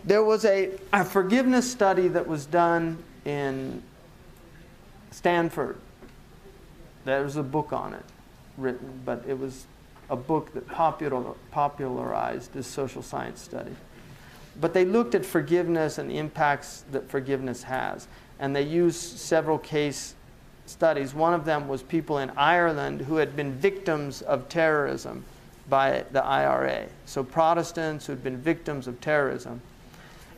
There was a forgiveness study that was done in Stanford. There was a book on it written, but it was a book that popularized this social science study. But they looked at forgiveness and the impacts that forgiveness has. And they used several case studies. One of them was people in Ireland who had been victims of terrorism by the IRA. So Protestants who had been victims of terrorism.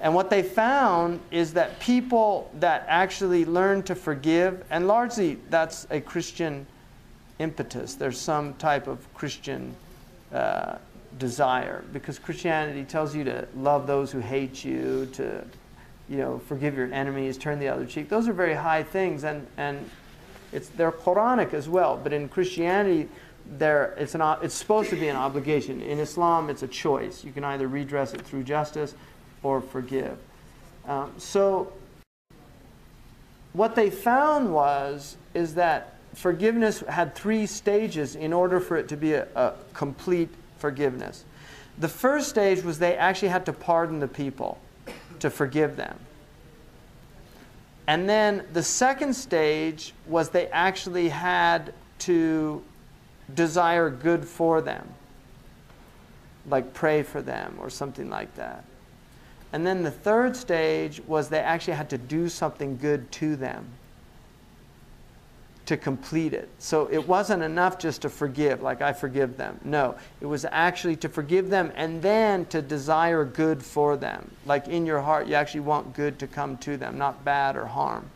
And what they found is that people that actually learn to forgive, and largely that's a Christian impetus. There's some type of Christian desire, because Christianity tells you to love those who hate you, to forgive your enemies, turn the other cheek. Those are very high things, and they're Quranic as well. But in Christianity, it's supposed to be an obligation. In Islam, it's a choice. You can either redress it through justice or forgive. So what they found is that forgiveness had 3 stages in order for it to be a complete forgiveness. The first stage was they actually had to pardon the people to forgive them. And then the second stage was they actually had to desire good for them, like pray for them or something like that. And then the third stage was they actually had to do something good to them to complete it. So it wasn't enough just to forgive, like I forgive them. No, it was actually to forgive them and then to desire good for them. Like in your heart, you actually want good to come to them, not bad or harm.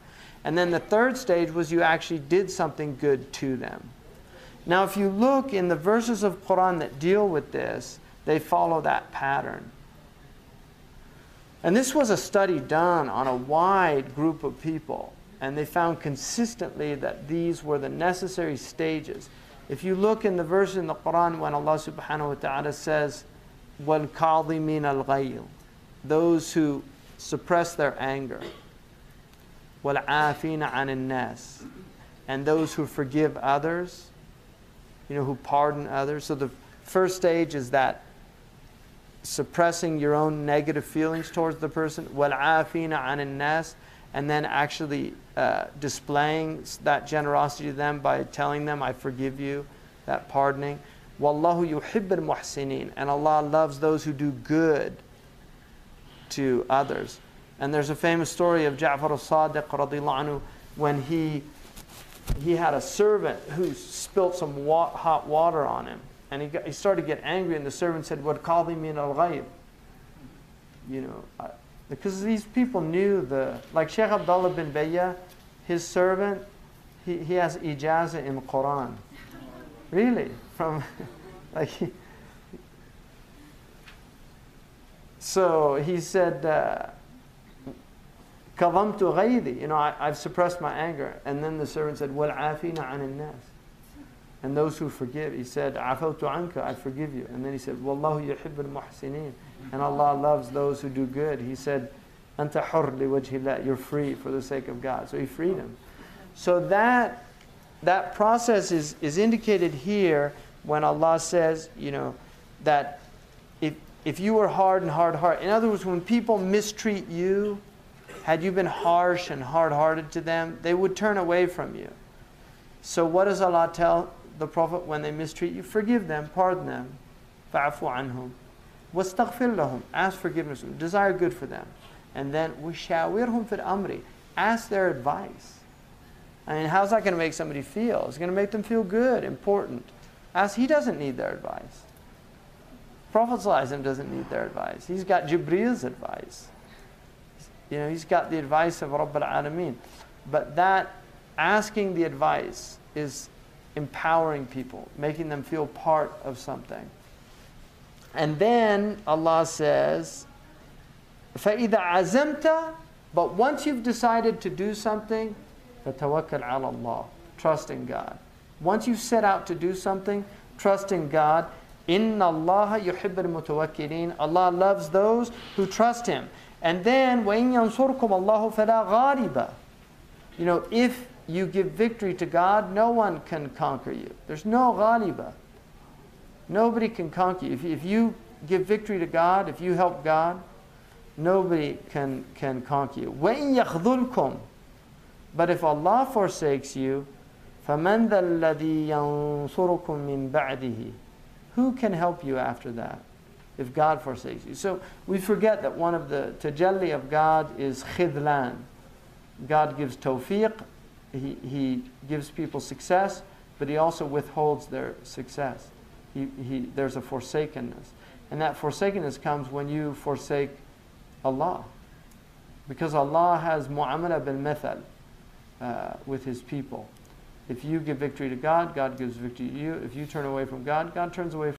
And then the third stage was you actually did something good to them. Now, if you look in the verses of Quran that deal with this, they follow that pattern. And this was a study done on a wide group of people. And they found consistently that these were the necessary stages. If you look in the verse in the Quran when Allah subhanahu wa ta'ala says, وَالْكَاظِمِينَ الْغَيْظِ, those who suppress their anger, وَالْعَافِينَ عَنِ النَّاسِ, and those who forgive others, who pardon others. So the first stage is that suppressing your own negative feelings towards the person, وَالْعَافِينَ عَنِ النَّاسِ, and then actually displaying that generosity to them by telling them, I forgive you, that pardoning. وَاللَّهُ يُحِبُّ الْمُحْسِنِينَ, and Allah loves those who do good to others. And there's a famous story of Ja'far al-Sadiq radiallahu anhu when he had a servant who spilt some hot water on him. And he started to get angry, and the servant said, وَالْقَاظِمِينَ الْغَيْظِ. Because these people knew like Sheikh Abdullah bin Bayya, his servant, he has ijazah in Quran. Really? So he said, كَظَمْتُ غَيْظِي, I've suppressed my anger. And then the servant said, وَالْعَافِينَ عَنِ النَّاسِ, and those who forgive. He said, عَفَوْتُ عَنْكَ, I forgive you. And then he said, وَاللَّهُ يُحِبُّ الْمُحْسِنِينَ, and Allah loves those who do good. He said, أَنْتَ حُرْ لِوَجْهِ اللَّهِ, you're free for the sake of God. So he freed him. So that process is indicated here when Allah says, that if you were hard and hard-hearted, in other words, when people mistreat you, had you been harsh and hard-hearted to them, they would turn away from you. So what does Allah tell the Prophet when they mistreat you? Forgive them, pardon them. فَعْفُ عَنْهُمْ وَاسْتَغْفِرْ لَهُم, ask forgiveness, desire good for them. And then وَشَاوِرْهُمْ فِي الْأَمْرِ, ask their advice. I mean, how's that going to make somebody feel? It's going to make them feel good, important. He doesn't need their advice. Prophet ﷺ doesn't need their advice. He's got Jibreel's advice. He's got the advice of Rabb al-Alameen. But that asking the advice is empowering people, making them feel part of something. And then Allah says, فَإِذَا عَزَمْتَ, but once you've decided to do something, فَتَوَكَّلْ عَلَى اللَّهِ, trust in God. Once you've set out to do something, trust in God. إِنَّ اللَّهَ يُحِبُّ الْمُتَوَكِّلِينَ, Allah loves those who trust Him. And then وَإِن يَنْصُرْكُمْ اللَّهُ فَلَا غَالِبَ, if you give victory to God, no one can conquer you. There's no ghaliba. Nobody can conquer you. If you give victory to God, if you help God, nobody can conquer you. وَإِن يَخْذُلْكُمْ But if Allah forsakes you, فَمَنْ ذَا الَّذِي يَنْصُرُكُمْ مِنْ بَعْدِهِ Who can help you after that? If God forsakes you. So we forget that one of the tajalli of God is khidlan. God gives tawfiq, He gives people success, but He also withholds their success. There's a forsakenness. And that forsakenness comes when you forsake Allah. Because Allah has mu'amala bil mithal with His people. If you give victory to God, God gives victory to you. If you turn away from God, God turns away from you.